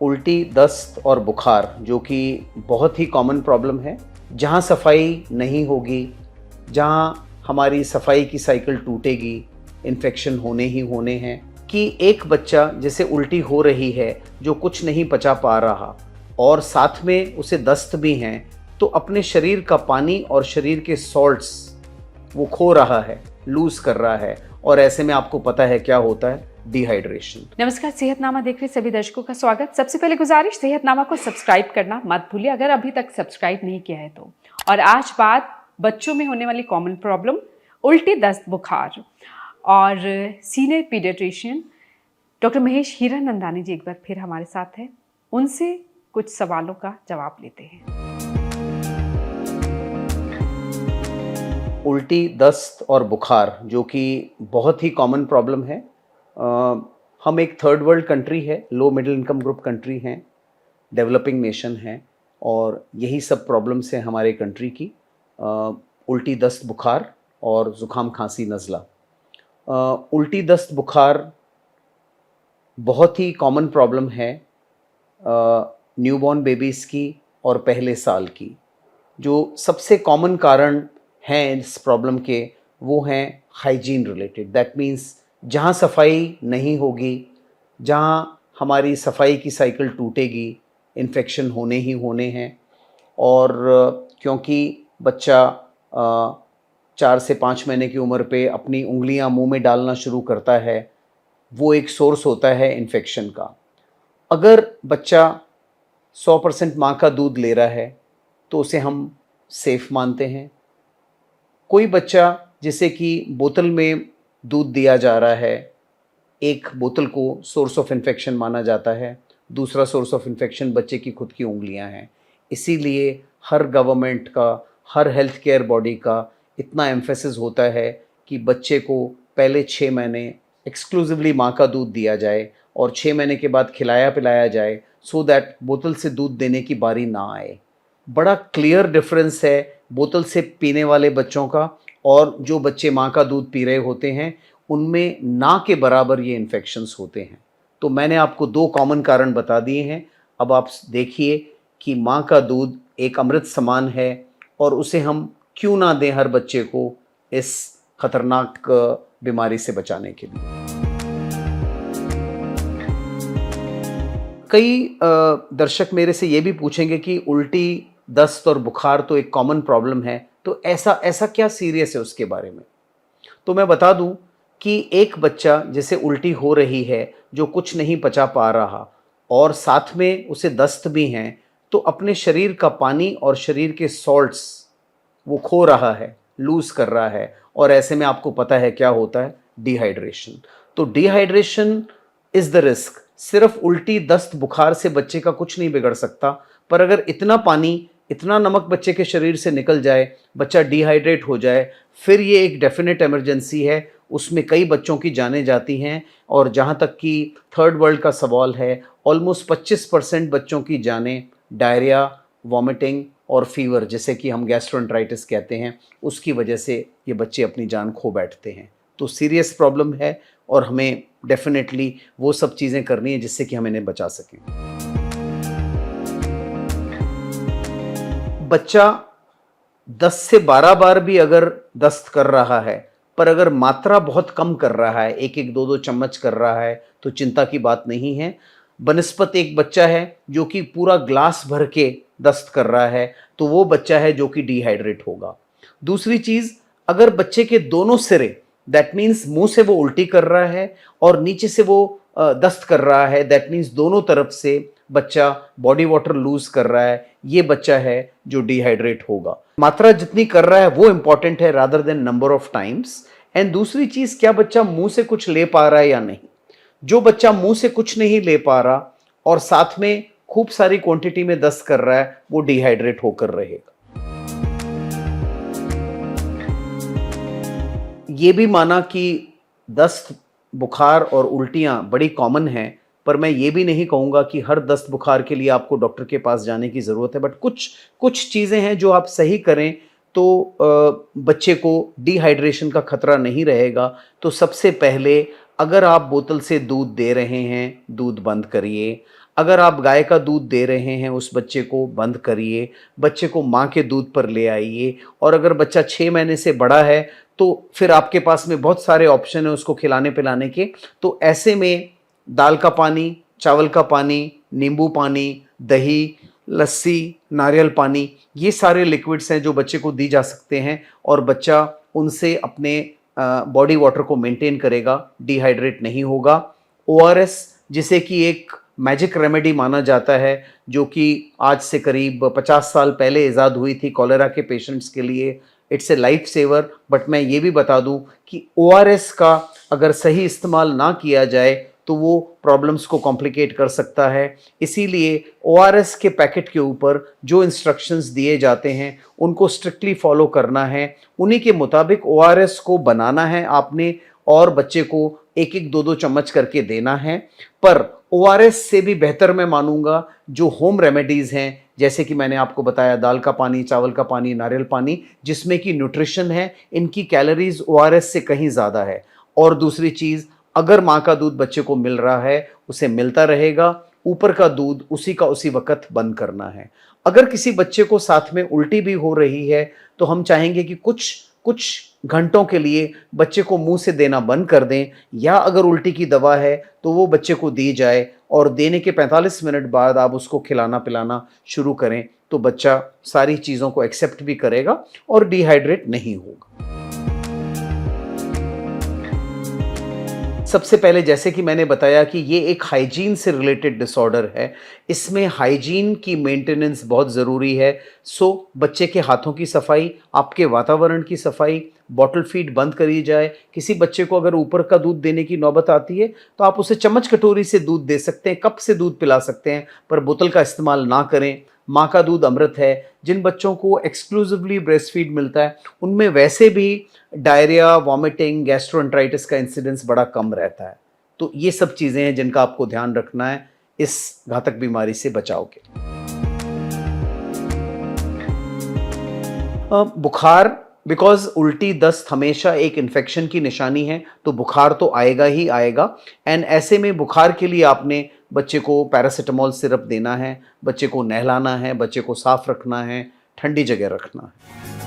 उल्टी, दस्त और बुखार जो कि बहुत ही कॉमन प्रॉब्लम है। जहाँ सफाई नहीं होगी, जहाँ हमारी सफाई की साइकिल टूटेगी, इन्फेक्शन होने ही होने हैं। कि एक बच्चा जैसे उल्टी हो रही है, जो कुछ नहीं पचा पा रहा और साथ में उसे दस्त भी हैं, तो अपने शरीर का पानी और शरीर के सॉल्ट्स वो खो रहा है, लूज़ कर रहा है, और ऐसे में आपको पता है क्या होता है, डिहाइड्रेशन। नमस्कार, सेहतनामा देख रहे सभी दर्शकों का स्वागत। सबसे पहले गुजारिश, सेहतनामा को सब्सक्राइब करना मत भूलिए अगर अभी तक सब्सक्राइब नहीं किया है तो। और आज बात बच्चों में होने वाली कॉमन प्रॉब्लम उल्टी, दस्त, बुखार, और senior paediatrician doctor Mahesh Hiranandani ji एक बार फिर हमारे साथ हैं। उनसे कुछ सवालों का जवाब लेते हैं। उल्टी, दस्त और बुखार जो कि बहुत ही कॉमन प्रॉब्लम है। हम एक थर्ड वर्ल्ड कंट्री है, low middle income group country हैं, डेवलपिंग नेशन है, और यही सब प्रॉब्लम्स हैं हमारे कंट्री की। उल्टी, दस्त, बुखार और ज़ुकाम, खांसी, नज़ला। उल्टी, दस्त, बुखार बहुत ही कॉमन प्रॉब्लम है न्यूबॉर्न बेबीज़ की और पहले साल की। जो सबसे कॉमन कारण हैं इस प्रॉब्लम के, वो हैं हाइजीन रिलेटेड। दैट मीन्स जहाँ सफाई नहीं होगी, जहाँ हमारी सफाई की साइकिल टूटेगी, इन्फेक्शन होने ही होने हैं। और क्योंकि बच्चा 4 से 5 महीने की उम्र पे अपनी उंगलियां मुंह में डालना शुरू करता है, वो एक सोर्स होता है इन्फेक्शन का। अगर बच्चा 100% माँ का दूध ले रहा है तो उसे हम सेफ़ मानते हैं। कोई बच्चा जिसे कि बोतल में दूध दिया जा रहा है, एक बोतल को सोर्स ऑफ इन्फेक्शन माना जाता है, दूसरा सोर्स ऑफ इन्फेक्शन बच्चे की खुद की उंगलियां हैं। इसीलिए हर गवर्नमेंट का, हर हेल्थ केयर बॉडी का इतना एम्फेसिस होता है कि बच्चे को पहले 6 महीने एक्सक्लूसिवली माँ का दूध दिया जाए और 6 महीने के बाद खिलाया पिलाया जाए, सो दैट बोतल से दूध देने की बारी ना आए। बड़ा क्लियर डिफरेंस है बोतल से पीने वाले बच्चों का और जो बच्चे माँ का दूध पी रहे होते हैं, उनमें ना के बराबर ये इन्फेक्शंस होते हैं। तो मैंने आपको 2 कॉमन कारण बता दिए हैं। अब आप देखिए कि माँ का दूध एक अमृत समान है और उसे हम क्यों ना दें हर बच्चे को इस खतरनाक बीमारी से बचाने के लिए। कई दर्शक मेरे से ये भी पूछेंगे कि उल्टी, दस्त और बुखार तो एक कॉमन प्रॉब्लम है, तो ऐसा ऐसा क्या सीरियस है उसके बारे में। तो मैं बता दूं कि एक बच्चा जैसे उल्टी हो रही है, जो कुछ नहीं पचा पा रहा और साथ में उसे दस्त भी हैं, तो अपने शरीर का पानी और शरीर के सॉल्ट्स वो खो रहा है, लूज़ कर रहा है, और ऐसे में आपको पता है क्या होता है, डिहाइड्रेशन। तो डिहाइड्रेशन इज़ द रिस्क। सिर्फ उल्टी, दस्त, बुखार से बच्चे का कुछ नहीं बिगड़ सकता, पर अगर इतना पानी, इतना नमक बच्चे के शरीर से निकल जाए, बच्चा डिहाइड्रेट हो जाए, फिर ये एक डेफिनेट इमरजेंसी है। उसमें कई बच्चों की जानें जाती हैं, और जहाँ तक कि थर्ड वर्ल्ड का सवाल है, ऑलमोस्ट 25% बच्चों की जानें डायरिया, वॉमिटिंग और फीवर, जैसे कि हम गैस्ट्रोएंटराइटिस कहते हैं, उसकी वजह से ये बच्चे अपनी जान खो बैठते हैं। तो सीरियस प्रॉब्लम है और हमें डेफिनेटली वो सब चीज़ें करनी है जिससे कि हम इन्हें बचा सकें। बच्चा 10 से 12 बार भी अगर दस्त कर रहा है, पर अगर मात्रा बहुत कम कर रहा है, एक एक 2-2 चम्मच कर रहा है, तो चिंता की बात नहीं है। बनिस्बत एक बच्चा है जो कि पूरा ग्लास भर के दस्त कर रहा है, तो वो बच्चा है जो कि डिहाइड्रेट होगा। दूसरी चीज़, अगर बच्चे के दोनों सिरे, दैट मीन्स मुंह से वो उल्टी कर रहा है और नीचे से वो दस्त कर रहा है, दैट मीन्स दोनों तरफ से बच्चा बॉडी वाटर लूज कर रहा है, ये बच्चा है जो डिहाइड्रेट होगा। मात्रा जितनी कर रहा है वो इंपॉर्टेंट है rather than number of times. And दूसरी चीज, क्या बच्चा मुंह से कुछ ले पा रहा है या नहीं। जो बच्चा मुंह से कुछ नहीं ले पा रहा और साथ में खूब सारी क्वांटिटी में दस्त कर रहा है, वो डिहाइड्रेट होकर रहेगा। ये भी माना कि दस्त, बुखार और उल्टियाँ बड़ी कॉमन हैं, पर मैं ये भी नहीं कहूँगा कि हर दस्त बुखार के लिए आपको डॉक्टर के पास जाने की ज़रूरत है। बट कुछ कुछ चीज़ें हैं जो आप सही करें तो बच्चे को डिहाइड्रेशन का खतरा नहीं रहेगा। तो सबसे पहले, अगर आप बोतल से दूध दे रहे हैं, दूध बंद करिए। अगर आप गाय का दूध दे रहे हैं उस बच्चे को बंद करिए, बच्चे को माँ के दूध पर ले आइए। और अगर बच्चा 6 महीने से बड़ा है तो फिर आपके पास में बहुत सारे ऑप्शन है उसको खिलाने पिलाने के। तो ऐसे में दाल का पानी, चावल का पानी, नींबू पानी, दही, लस्सी, नारियल पानी, ये सारे लिक्विड्स हैं जो बच्चे को दी जा सकते हैं और बच्चा उनसे अपने बॉडी वाटर को मेंटेन करेगा, डिहाइड्रेट नहीं होगा। ओआरएस, जिसे कि एक मैजिक रेमेडी माना जाता है, जो कि आज से करीब 50 साल पहले ईजाद हुई थी कॉलेरा के पेशेंट्स के लिए। It's a life saver. But मैं ये भी बता दूं कि ओआरएस का अगर सही इस्तेमाल ना किया जाए तो वो प्रॉब्लम्स को कॉम्प्लिकेट कर सकता है। इसीलिए ओआरएस के पैकेट के ऊपर जो इंस्ट्रक्शंस दिए जाते हैं उनको स्ट्रिक्टली फॉलो करना है, उन्हीं के मुताबिक ओआरएस को बनाना है आपने और बच्चे को एक एक दो दो चम्मच करके देना है। पर ओआरएस से भी बेहतर मैं मानूंगा जो होम रेमेडीज़ हैं, जैसे कि मैंने आपको बताया दाल का पानी, चावल का पानी, नारियल पानी, जिसमें कि न्यूट्रिशन है, इनकी कैलोरीज ओआरएस से कहीं ज़्यादा है। और दूसरी चीज़, अगर माँ का दूध बच्चे को मिल रहा है उसे मिलता रहेगा, ऊपर का दूध उसी का उसी वक्त बंद करना है। अगर किसी बच्चे को साथ में उल्टी भी हो रही है तो हम चाहेंगे कि कुछ घंटों के लिए बच्चे को मुंह से देना बंद कर दें, या अगर उल्टी की दवा है तो वो बच्चे को दी जाए और देने के 45 मिनट बाद आप उसको खिलाना पिलाना शुरू करें तो बच्चा सारी चीज़ों को एक्सेप्ट भी करेगा और डिहाइड्रेट नहीं होगा। सबसे पहले जैसे कि मैंने बताया कि ये एक हाइजीन से रिलेटेड डिसऑर्डर है, इसमें हाइजीन की मेंटेनेंस बहुत ज़रूरी है। सो बच्चे के हाथों की सफाई, आपके वातावरण की सफाई, बॉटल फीड बंद करी जाए। किसी बच्चे को अगर ऊपर का दूध देने की नौबत आती है तो आप उसे चम्मच कटोरी से दूध दे सकते हैं, कप से दूध पिला सकते हैं, पर बोतल का इस्तेमाल ना करें। माँ का दूध अमृत है। जिन बच्चों को एक्सक्लूसिवली ब्रेस्ट फीड मिलता है उनमें वैसे भी डायरिया, वॉमिटिंग, गैस्ट्रोएंटराइटिस का इंसिडेंस बड़ा कम रहता है। तो ये सब चीज़ें हैं जिनका आपको ध्यान रखना है इस घातक बीमारी से बचाव के। बुखार, बिकॉज उल्टी दस्त हमेशा एक इन्फेक्शन की निशानी है तो बुखार तो आएगा ही आएगा। एंड ऐसे में बुखार के लिए आपने बच्चे को पैरासीटामोल सिरप देना है, बच्चे को नहलाना है, बच्चे को साफ रखना है, ठंडी जगह रखना है।